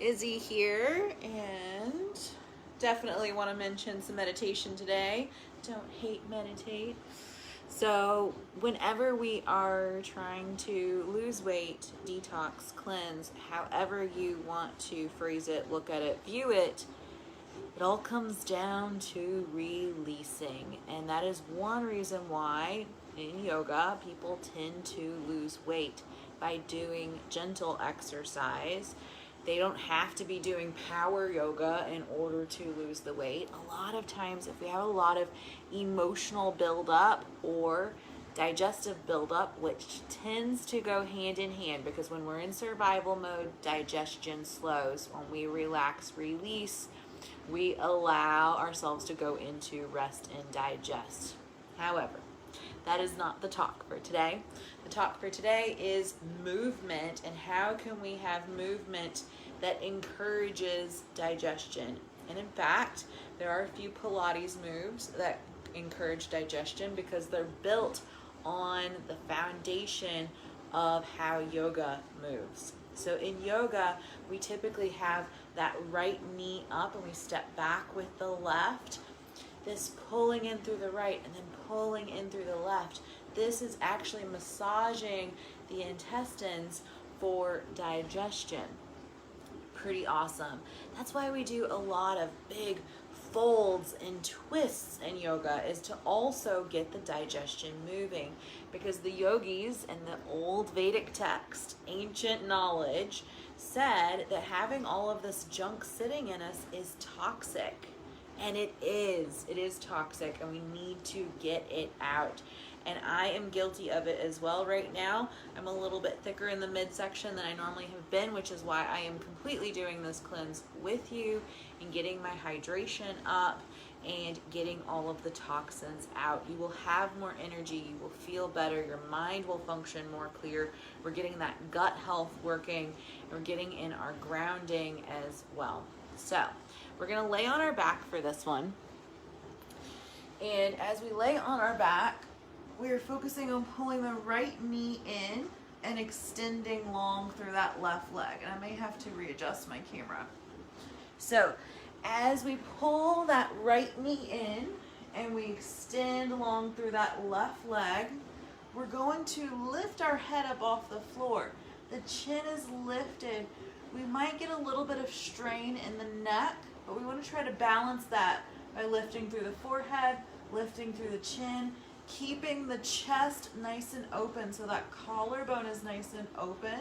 Izzy here, and definitely want to mention some meditation today. Don't hate meditate. So whenever we are trying to lose weight, detox, cleanse, however you want to phrase it, look at it, view it, it all comes down to releasing. And that is one reason why in yoga people tend to lose weight by doing gentle exercise. They don't have to be doing power yoga in order to lose the weight. A lot of times, if we have a lot of emotional buildup or digestive buildup, which tends to go hand in hand, because when we're in survival mode, digestion slows. When we relax, release, we allow ourselves to go into rest and digest. However, that is not the talk for today. The talk for today is movement, and how can we have movement that encourages digestion. And in fact, there are a few Pilates moves that encourage digestion because they're built on the foundation of how yoga moves. So in yoga, we typically have that right knee up and we step back with the left. This pulling in through the right and then pulling in through the left. This is actually massaging the intestines for digestion. Pretty awesome. That's why we do a lot of big folds and twists in yoga, is to also get the digestion moving, because the yogis in the old Vedic text, ancient knowledge, said that having all of this junk sitting in us is toxic. And it is toxic, and we need to get it out. And I am guilty of it as well right now. I'm a little bit thicker in the midsection than I normally have been, which is why I am completely doing this cleanse with you and getting my hydration up and getting all of the toxins out. You will have more energy, you will feel better, your mind will function more clear. We're getting that gut health working, and we're getting in our grounding as well. So we're gonna lay on our back for this one. And as we lay on our back, we're focusing on pulling the right knee in and extending long through that left leg. And I may have to readjust my camera. So as we pull that right knee in and we extend along through that left leg, we're going to lift our head up off the floor. The chin is lifted. We might get a little bit of strain in the neck, but we want to try to balance that by lifting through the forehead, lifting through the chin, keeping the chest nice and open so that collarbone is nice and open.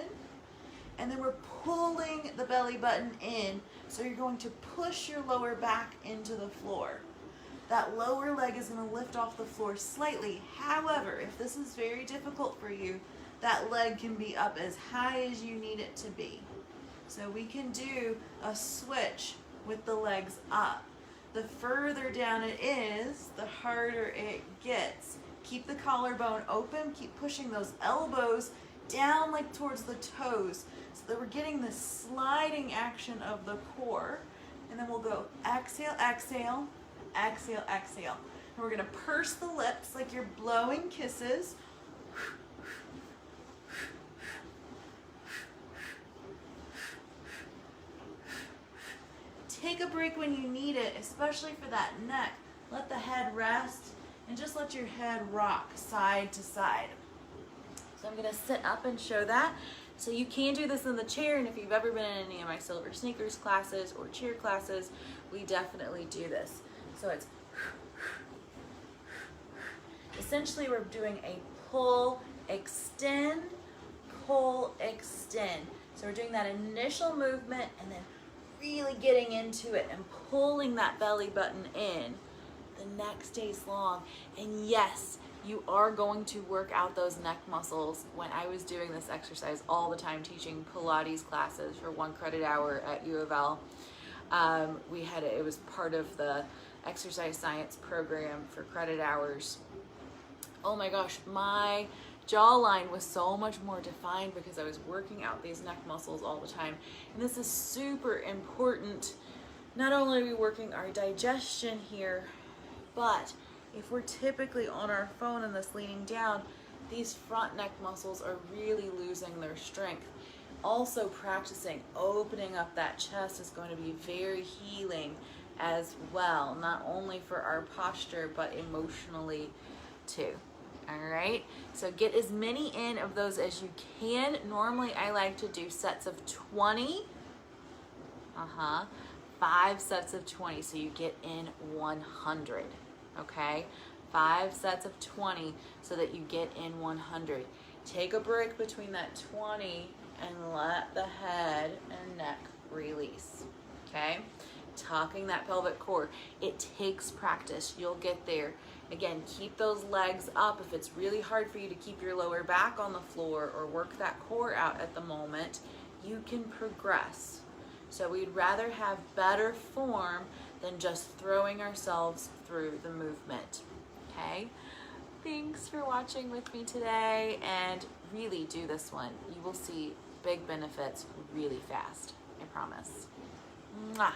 And then we're pulling the belly button in, so you're going to push your lower back into the floor. That lower leg is going to lift off the floor slightly. However, if this is very difficult for you, that leg can be up as high as you need it to be. So we can do a switch with the legs up. The further down it is, the harder it gets. Keep the collarbone open, keep pushing those elbows down like towards the toes, so that we're getting this sliding action of the core. And then we'll go exhale, exhale, exhale, exhale. And we're gonna purse the lips like you're blowing kisses. Take a break when you need it, especially for that neck. Let the head rest and just let your head rock side to side. So I'm gonna sit up and show that. So you can do this in the chair, and if you've ever been in any of my Silver Sneakers classes or cheer classes, we definitely do this. So it's essentially we're doing a pull, extend, pull, extend. So we're doing that initial movement and then really getting into it and pulling that belly button in. The neck stays long. And yes, you are going to work out those neck muscles. When I was doing this exercise all the time, teaching Pilates classes for 1 credit hour at U of L, it was part of the exercise science program for credit hours. Oh my gosh, my jawline was so much more defined because I was working out these neck muscles all the time. And this is super important. Not only are we working our digestion here, but if we're typically on our phone and this leaning down, these front neck muscles are really losing their strength. Also practicing opening up that chest is going to be very healing as well, not only for our posture, but emotionally too. All right, so get as many in of those as you can. Normally I like to do sets of 20. 5 sets of 20, so you get in 100. Okay, 5 sets of 20 so that you get in 100. Take a break between that 20 and let the head and neck release. Okay, tucking that pelvic core. It takes practice. You'll get there. Again, keep those legs up. If it's really hard for you to keep your lower back on the floor or work that core out at the moment, you can progress. So we'd rather have better form than just throwing ourselves through the movement. Okay? Thanks for watching with me today, and really do this one. You will see big benefits really fast. I promise. Mwah.